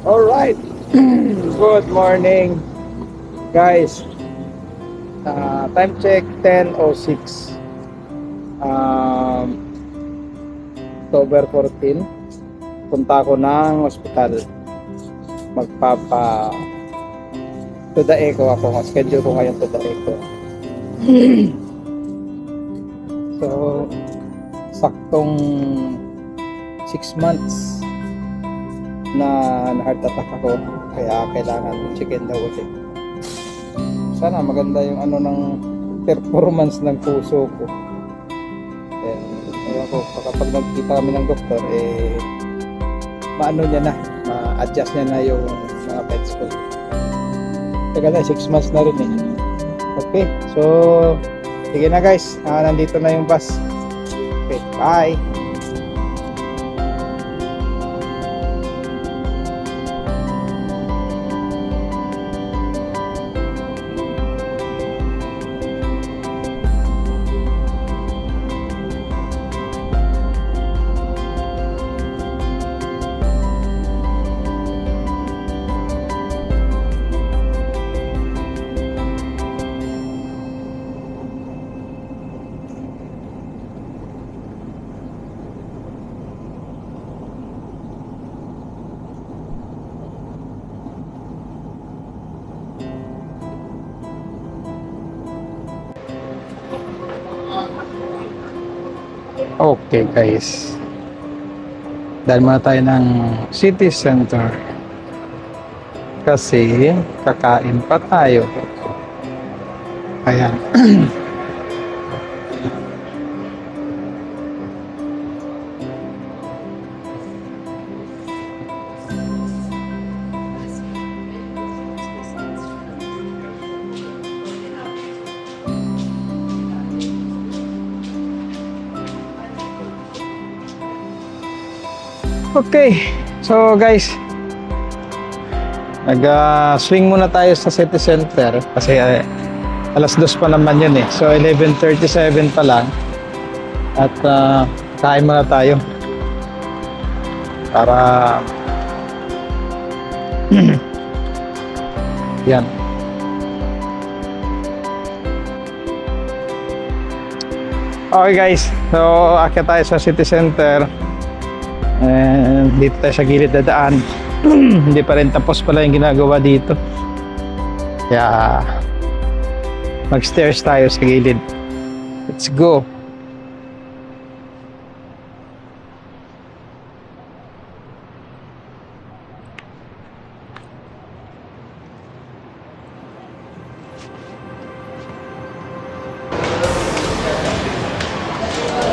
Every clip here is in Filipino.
Alright, good morning guys. Time check 10:06, October 14. Punta ako ng ospital, magpapa to the echo ako. Schedule ko ngayon to the echo. So saktong 6 months na heart attack ako, kaya kailangan check-in daw ulit. Sana maganda yung ano ng performance ng puso ko. Ewan ko, kapag nagkita kami ng doktor, maano niya na, ma-adjust niya na yung mga meds ko. Teka na, 6 months na rin eh. Okay, so sige na guys, nandito na yung bus. Okay, bye! Okay guys, dahil muna tayo ng city center kasi kakain pa tayo. Ayan. Okay, so guys, swing muna tayo sa city center kasi alas 2 pa naman yun eh. So 11:37 pa lang at kain muna tayo para yan. Okay guys, so akyat tayo sa city center. Dito tayo sa gilid na daan. Hindi pa rin tapos pala yung ginagawa dito, kaya mag-stairs tayo sa gilid. Let's go.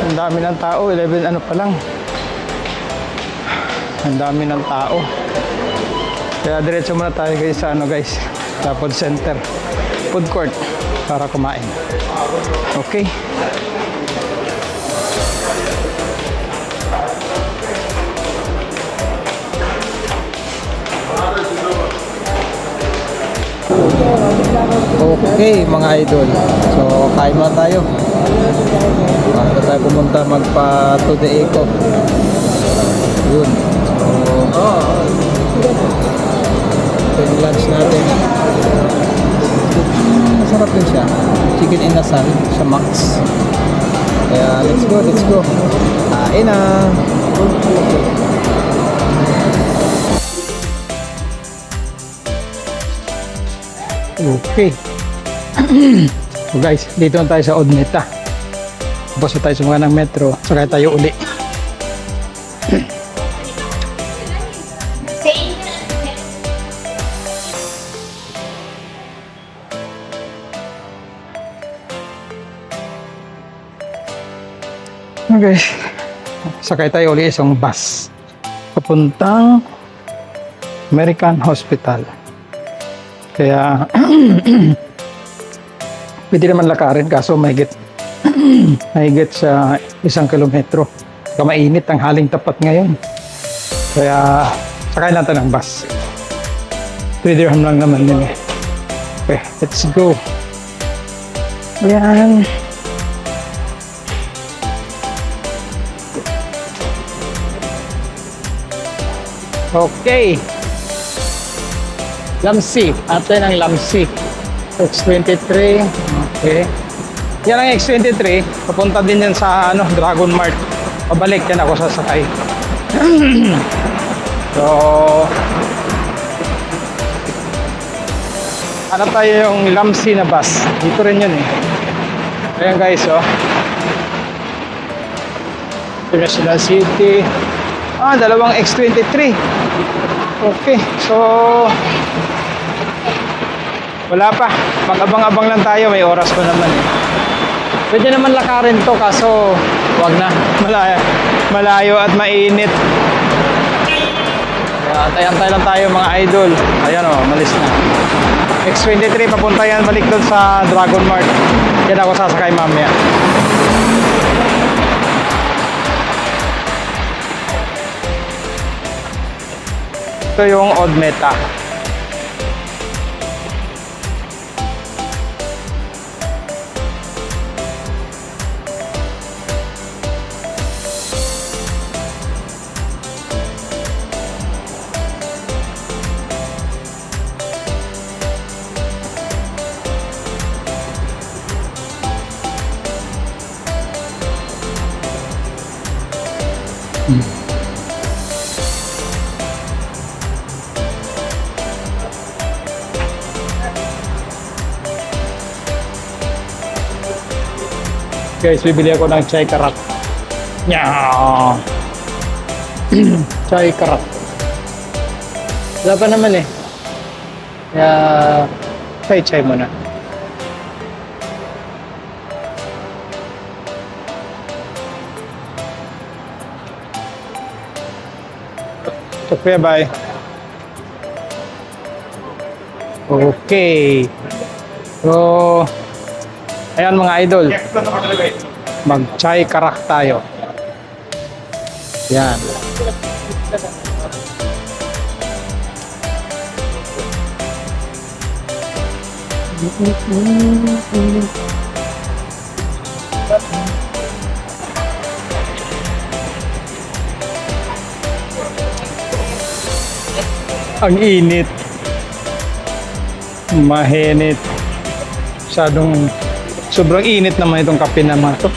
Ang dami ng tao, 11 ano pa lang. Ang dami ng tao. Kaya diretso muna tayo guys sa guys, sa food center, food court para kumain. Okay. Okay mga idol. So kain muna tayo. Bago tayo pumunta magpa to the echo. Yun. Ito yung lunch natin. Masarap din siya. Chicken inasal sa Max. Kaya let's go, let's go. Kain na. Okay. So guys, dito na tayo sa Odneta. Tapos tayo sa mga ng metro. Saka tayo uli. Okay, sakay tayo ulit isang bus papuntang American Hospital. Kaya pwede naman lakarin kaso mahigit sa 1 kilometro. Kaya mainit ang haling tapat ngayon. Kaya sakay natin ng bus. 3 dirham lang naman yun eh. Okay, let's go. Ayan. Okay. Lamsi. Atin ang Lamsi. X23. Okay. Yan ang X23. Papunta din yan sa Dragon Mart. Pabalik yan ako sasakay. So, hanap tayo yung Lamsi na bus. Dito rin yun eh. Ayan guys, oh. National City. Dalawang X23. Okay, so wala pa. Mag-abang-abang lang tayo. May oras pa naman eh. Pwede naman lakarin to, kaso wag na. Malayo at mainit. Kaya antay-antay lang tayo mga idol. Ayan o, malis na. X23, papunta yan balik doon sa Dragon Mart. Yan ako sasakay mamaya. Ito yung Odd Meta. Guys, bibili ako ng chai karak. Chai karak. Wala pa naman eh. Kaya chai muna. Okay, bye. Okay. So, ayan mga idol, mag-chai karak tayo. Yan. Ang init. Mahinit. Sobrang init naman itong kape naman ito.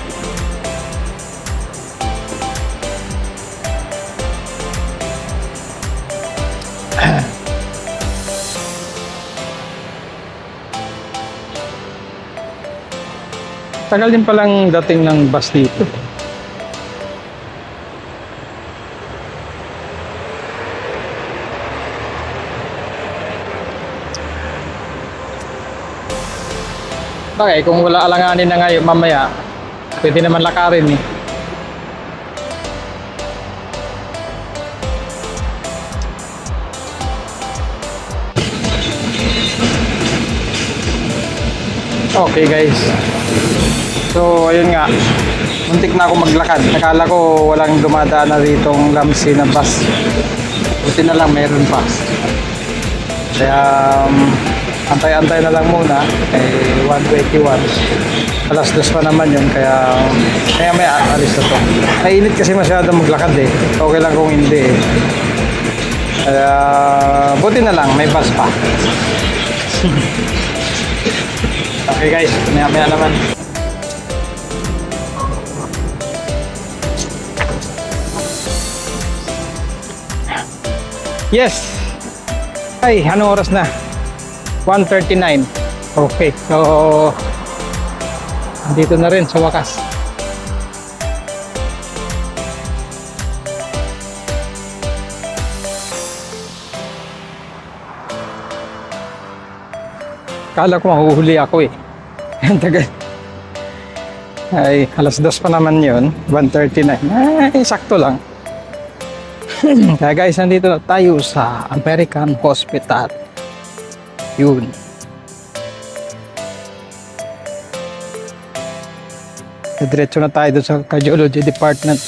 Tagal din palang dating ng bus dito. Okay, kung wala alanganin na ngayon mamaya, pwede naman lakarin eh. Okay guys. So ayun nga, muntik na ako maglakad. Nakala ko walang dumadaan na ditong Lamsi na bus. Buti na lang meron pa. Kaya antay-antay na lang muna. 121. Alas 2 pa naman yun. Kaya may alis na to. Nainit kasi masyado maglakad eh. Okay lang kung hindi eh. Kaya buti na lang may bus pa. Okay guys, maya naman. Yes! Ay, anong oras na? 1:39. Okay, so dito na rin sa wakas. Kala ko mahuhuli ako eh. Tagal. Ay, alas 2 pa naman yun. 1:39. Ay, sakto lang. Kaya guys, nandito na tayo sa American Hospital. Yun. Diretso na tayo doon sa Cardiology Department.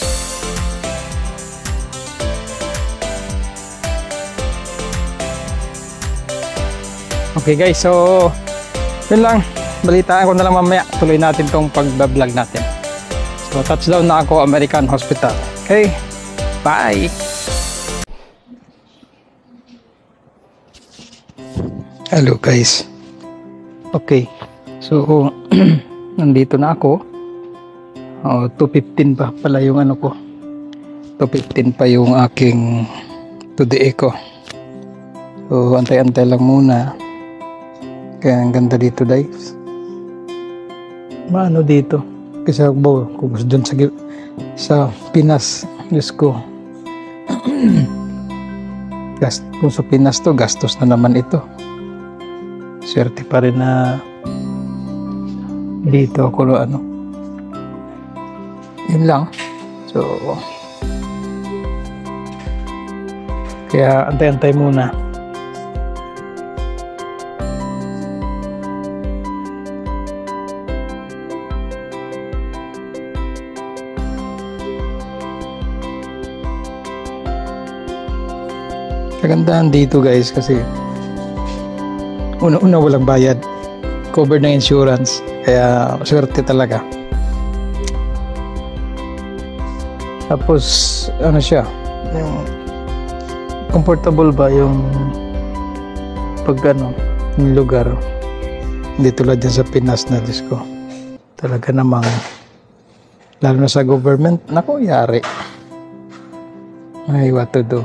Okay guys, so yun lang. Balitaan ko na lang mamaya. Tuloy natin tong pag-vlog natin. So touchdown na ako, American Hospital. Okay, bye! Hello guys. Okay. So nandito na ako. 2:15 pa pala yung ano ko. 2:15 pa yung aking today ko. So antay-antay lang muna. Kaya ang ganda dito guys. Maano dito? Kasi ako kung gusto dun sa Pinas. Diyos ko. Kung sa Pinas to, gastos na naman ito. Swerte pa rin na dito ako ano. Yun lang. So kaya antay-antay muna. Kagandahan dito guys kasi una walang bayad, covered ng insurance, kaya swerte talaga. Tapos ano siya, yung comfortable ba yung pag ano yung lugar, hindi tulad din sa Pinas na disco talaga namang, lalo na sa government, naku yari, ay what to do.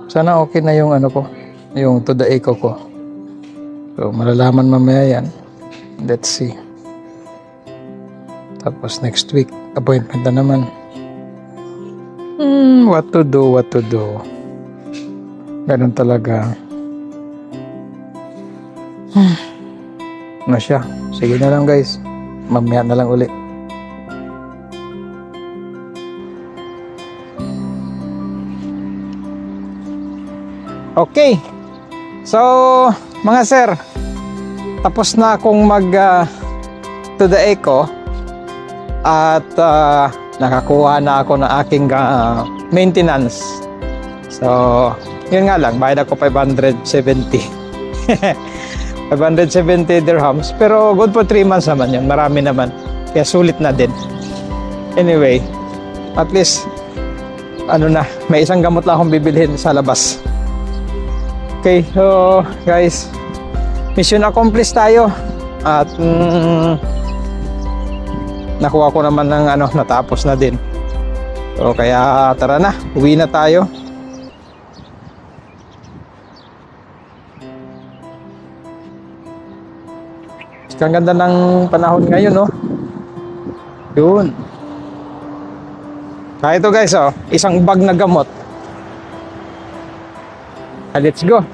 Sana okay na yung ano ko, yung to the eco ko. So malalaman mamaya yan. Let's see. Tapos next week appointment na naman. What to do. Ganun talaga. Ano siya? Sige na lang guys. Mamaya na lang uli. Okay. So, mga sir, tapos na akong to the eco at nakakuha na ako ng aking maintenance. So, yun nga lang, bayad ako 570. 570 dirhams. Pero good for 3 months naman yun. Marami naman. Kaya sulit na din. Anyway, at least, ano na, may isang gamot lang akong bibilhin sa labas. Okay, so guys, mission accomplished tayo at nakuha ko naman ng ano, natapos na din. So kaya tara na, uwi na tayo. Ang ganda ng panahon ngayon, no? Yun. Kaya ito guys, oh, isang bag na gamot. Let's go.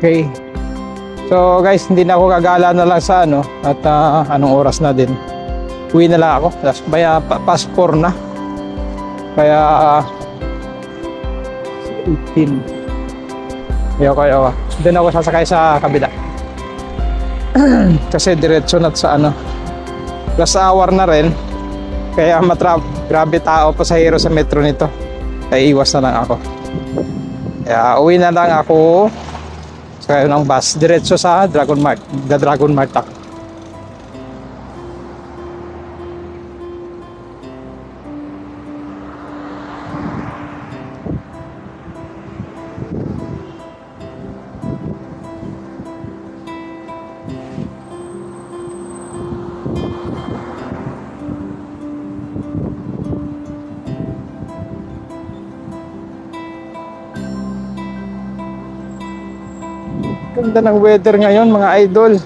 Okay. So guys, hindi na ako gagala na lang sa ano at anong oras na din. Uwi na lang ako. Kaya past 4 na. Kaya 18. Kaya doon ako sasakay sa kabila. Kasi diretso na sa ano. Last hour na rin. Kaya grabe tao pasahero sa metro nito. Kaya iwas na lang ako. Kaya uwi na lang ako. Sakay ng bus diretso sa Dragon Mart. The Dragon Mart ako. Ganda ng weather ngayon mga idol.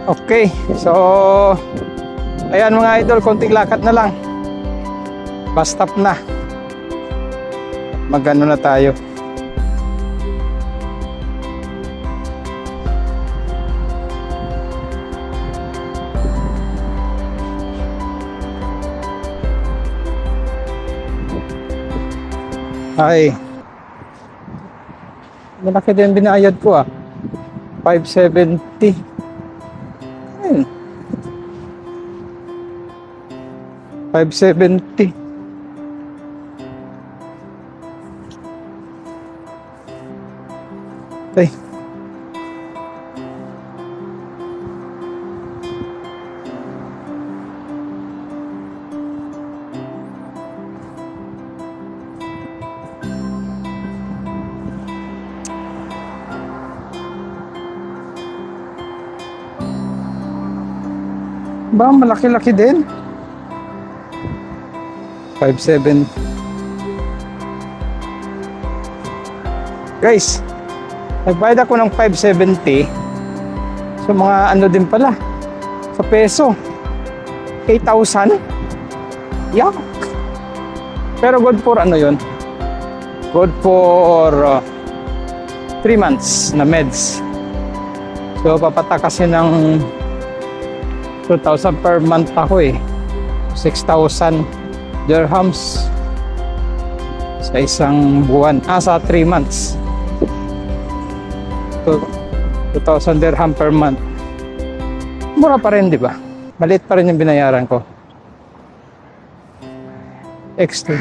Okay, so ayan mga idol, konting lakad na lang. Bus stop na. Magano na tayo. Ay, malaki din binayad ko ah. 570. Ayun. 570. Ay. Ba, malaki-laki din. 5.7. Guys, nagbayad ako ng 570. So mga ano din pala, sa peso, 8,000. Yak. Pero good for ano yun? Good for 3 months na meds. So papatakasin ng 2,000 per month ako eh. 6,000 dirhams sa isang buwan. Sa 3 months. 2,000 dirham per month. Mura pa rin, di ba? Maliit pa rin yung binayaran ko. Extra.